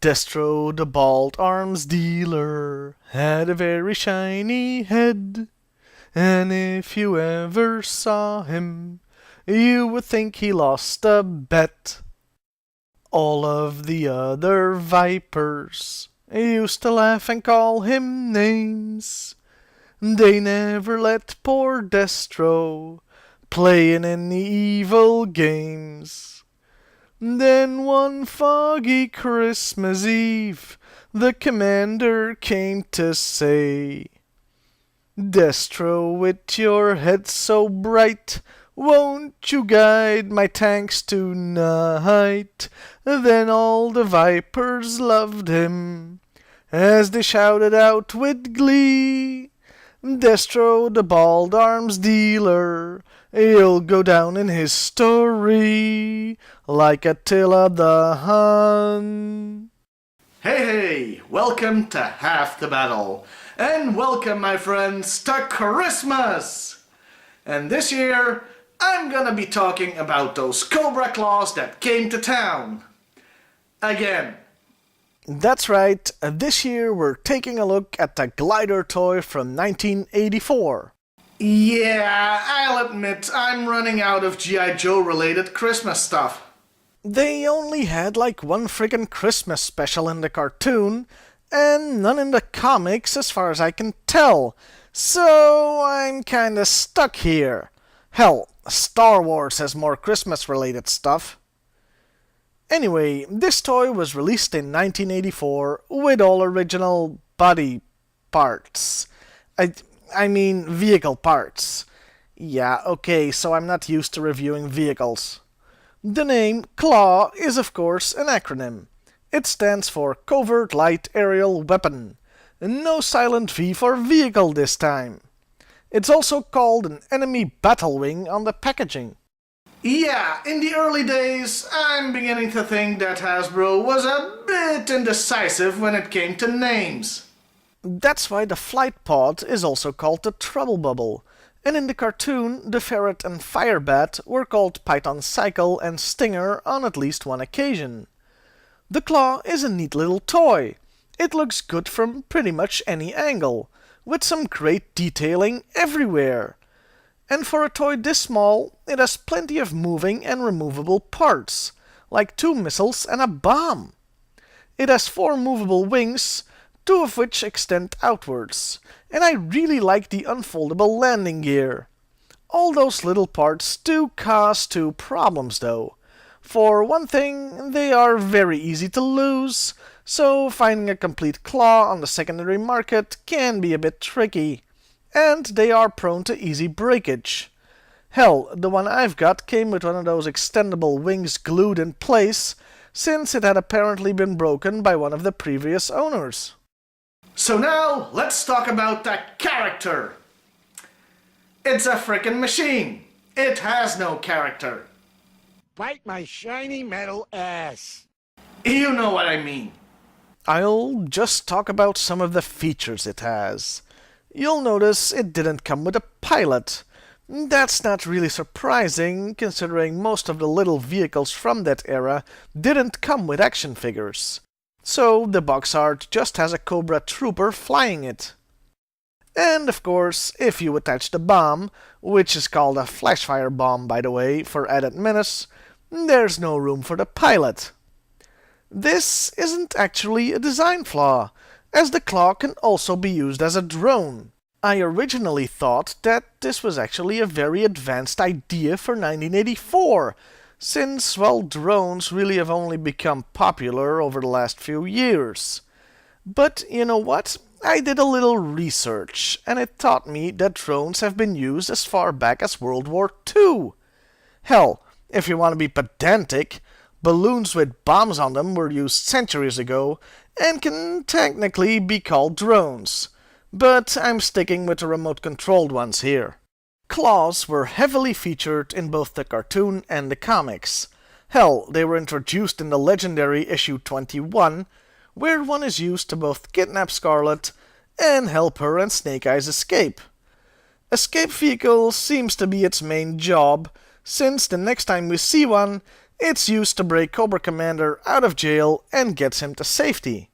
Destro, the bald arms dealer, had a very shiny head, and if you ever saw him, you would think he lost a bet. All of the other vipers used to laugh and call him names. They never let poor Destro play in any evil games. Then one foggy Christmas Eve, the commander came to say, Destro, with your head so bright, won't you guide my tanks tonight? Then all the vipers loved him, as they shouted out with glee, Destro, the bald arms dealer, you'll go down in history like Attila the Hun. Hey, welcome to Half the Battle, and welcome, my friends, to Christmas! And this year, I'm gonna be talking about those cobra claws that came to town. Again. That's right, this year we're taking a look at the glider toy from 1984. Yeah, I'll admit I'm running out of G.I. Joe related Christmas stuff. They only had like one friggin' Christmas special in the cartoon, and none in the comics as far as I can tell, so I'm kinda stuck here. Hell, Star Wars has more Christmas related stuff. Anyway, this toy was released in 1984 with all original body parts. I mean vehicle parts. Yeah, okay, so I'm not used to reviewing vehicles. The name CLAW is of course an acronym. It stands for Covert Light Aerial Weapon. No silent V for vehicle this time. It's also called an enemy battle wing on the packaging. Yeah, in the early days, I'm beginning to think that Hasbro was a bit indecisive when it came to names. That's why the flight pod is also called the Trouble Bubble, and in the cartoon, the Ferret and Firebat were called Python Cycle and Stinger on at least one occasion. The claw is a neat little toy. It looks good from pretty much any angle, with some great detailing everywhere. And for a toy this small, it has plenty of moving and removable parts, like 2 missiles and a bomb. It has 4 movable wings, 2 of which extend outwards, and I really like the unfoldable landing gear. All those little parts do cause 2 problems though. For one thing, they are very easy to lose, so finding a complete claw on the secondary market can be a bit tricky. And they are prone to easy breakage. Hell, the one I've got came with one of those extendable wings glued in place, since it had apparently been broken by one of the previous owners. So now, let's talk about that character. It's a frickin' machine. It has no character. Bite my shiny metal ass. You know what I mean. I'll just talk about some of the features it has. You'll notice it didn't come with a pilot. That's not really surprising, considering most of the little vehicles from that era didn't come with action figures. So the box art just has a Cobra Trooper flying it. And of course, if you attach the bomb, which is called a flashfire bomb by the way, for added menace, there's no room for the pilot. This isn't actually a design flaw, as the claw can also be used as a drone. I originally thought that this was actually a very advanced idea for 1984, since, well, drones really have only become popular over the last few years. But you know what? I did a little research, and it taught me that drones have been used as far back as World War II. Hell, if you want to be pedantic, balloons with bombs on them were used centuries ago, and can technically be called drones. But I'm sticking with the remote-controlled ones here. Claws were heavily featured in both the cartoon and the comics. Hell, they were introduced in the legendary issue 21, where one is used to both kidnap Scarlet and help her and Snake Eyes escape. Escape vehicle seems to be its main job, since the next time we see one, it's used to break Cobra Commander out of jail and gets him to safety.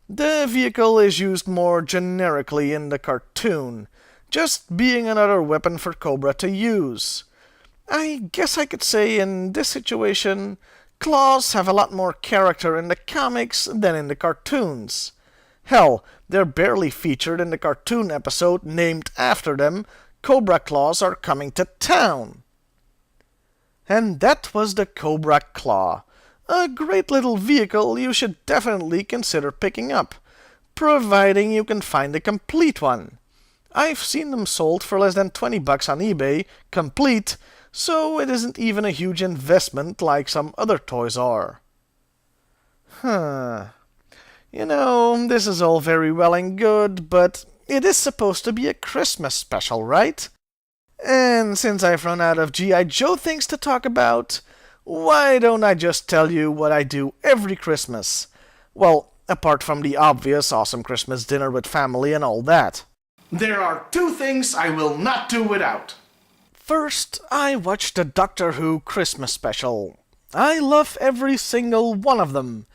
The vehicle is used more generically in the cartoon, just being another weapon for Cobra to use. I guess I could say in this situation, claws have a lot more character in the comics than in the cartoons. Hell, they're barely featured in the cartoon episode named after them, Cobra Claws Are Coming to Town. And that was the Cobra Claw. A great little vehicle you should definitely consider picking up, providing you can find a complete one. I've seen them sold for less than $20 on eBay, complete, so it isn't even a huge investment like some other toys are. You know, this is all very well and good, but it is supposed to be a Christmas special, right? And since I've run out of G.I. Joe things to talk about, why don't I just tell you what I do every Christmas? Well, apart from the obvious awesome Christmas dinner with family and all that. There are two things I will not do without. First, I watch the Doctor Who Christmas special. I love every single one of them,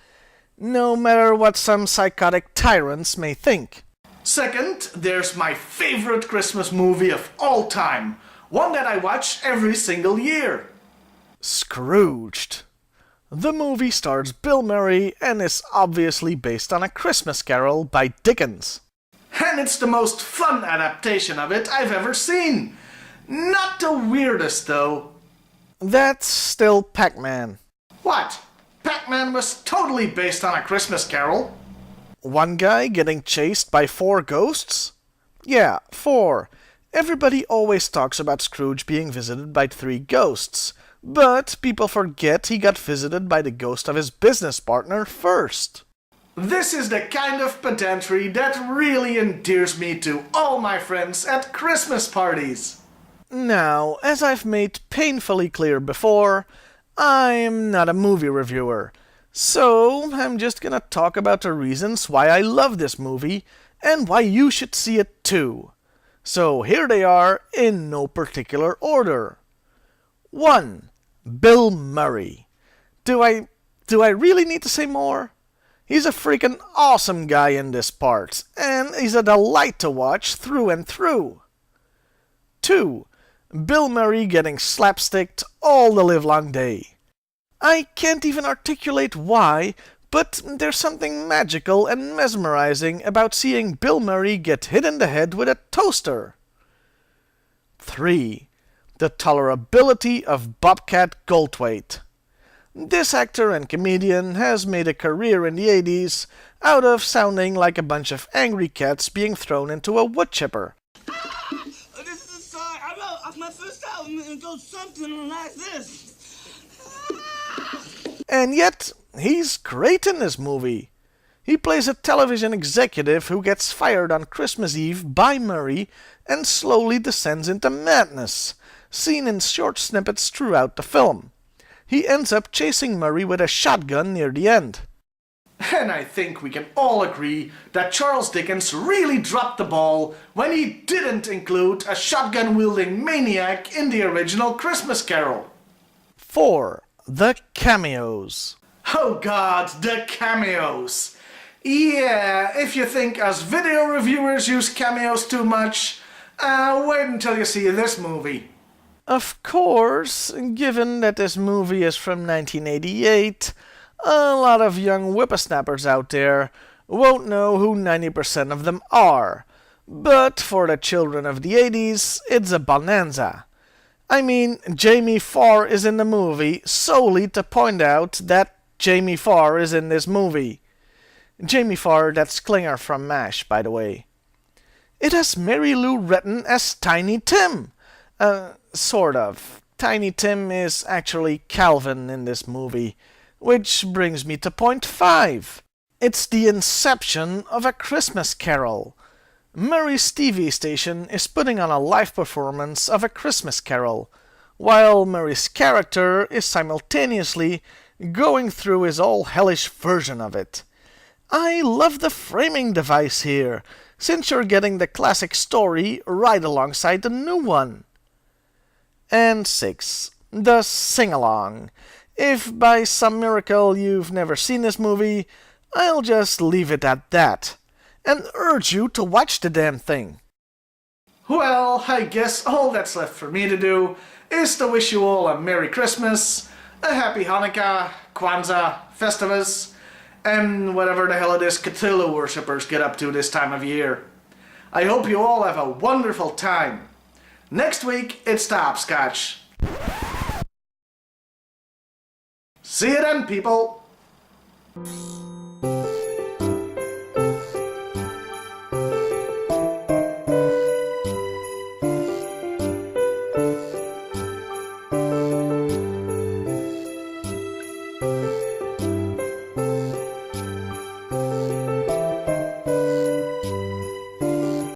no matter what some psychotic tyrants may think. Second, there's my favorite Christmas movie of all time, one that I watch every single year. Scrooged. The movie stars Bill Murray and is obviously based on A Christmas Carol by Dickens. And it's the most fun adaptation of it I've ever seen. Not the weirdest, though. That's still Pac-Man. What? Pac-Man was totally based on A Christmas Carol. One guy getting chased by 4 ghosts? Yeah, 4. Everybody always talks about Scrooge being visited by 3 ghosts, but people forget he got visited by the ghost of his business partner first. This is the kind of pedantry that really endears me to all my friends at Christmas parties. Now, as I've made painfully clear before, I'm not a movie reviewer, so I'm just gonna talk about the reasons why I love this movie and why you should see it too. So here they are in no particular order. 1. Bill Murray. Do I really need to say more? He's a freaking awesome guy in this part, and he's a delight to watch through and through. 2. Bill Murray getting slapsticked all the livelong day. I can't even articulate why, but there's something magical and mesmerizing about seeing Bill Murray get hit in the head with a toaster. 3. The tolerability of Bobcat Goldthwait. This actor and comedian has made a career in the 80s out of sounding like a bunch of angry cats being thrown into a wood chipper. This is a song I wrote off my first album, and it goes something like this. And yet, he's great in this movie. He plays a television executive who gets fired on Christmas Eve by Murray and slowly descends into madness, seen in short snippets throughout the film. He ends up chasing Murray with a shotgun near the end. And I think we can all agree that Charles Dickens really dropped the ball when he didn't include a shotgun-wielding maniac in the original Christmas Carol. 4. The cameos. Oh god, the cameos. Yeah, if you think us video reviewers use cameos too much, wait until you see this movie. Of course, given that this movie is from 1988, a lot of young whippersnappers out there won't know who 90% of them are. But for the children of the 80s, it's a bonanza. I mean, Jamie Farr is in the movie solely to point out that Jamie Farr is in this movie. Jamie Farr, that's Klinger from MASH, by the way. It has Mary Lou Retton as Tiny Tim. Sort of. Tiny Tim is actually Calvin in this movie, which brings me to point 5. It's the inception of A Christmas Carol. Murray's TV station is putting on a live performance of A Christmas Carol, while Murray's character is simultaneously going through his all hellish version of it. I love the framing device here, since you're getting the classic story right alongside the new one. And 6. The sing-along. If by some miracle you've never seen this movie, I'll just leave it at that, and urge you to watch the damn thing. Well, I guess all that's left for me to do is to wish you all a Merry Christmas, a Happy Hanukkah, Kwanzaa, Festivus, and whatever the hell it is Cthulhu worshippers get up to this time of year. I hope you all have a wonderful time. Next week, it's the Hopscotch. See you then, people!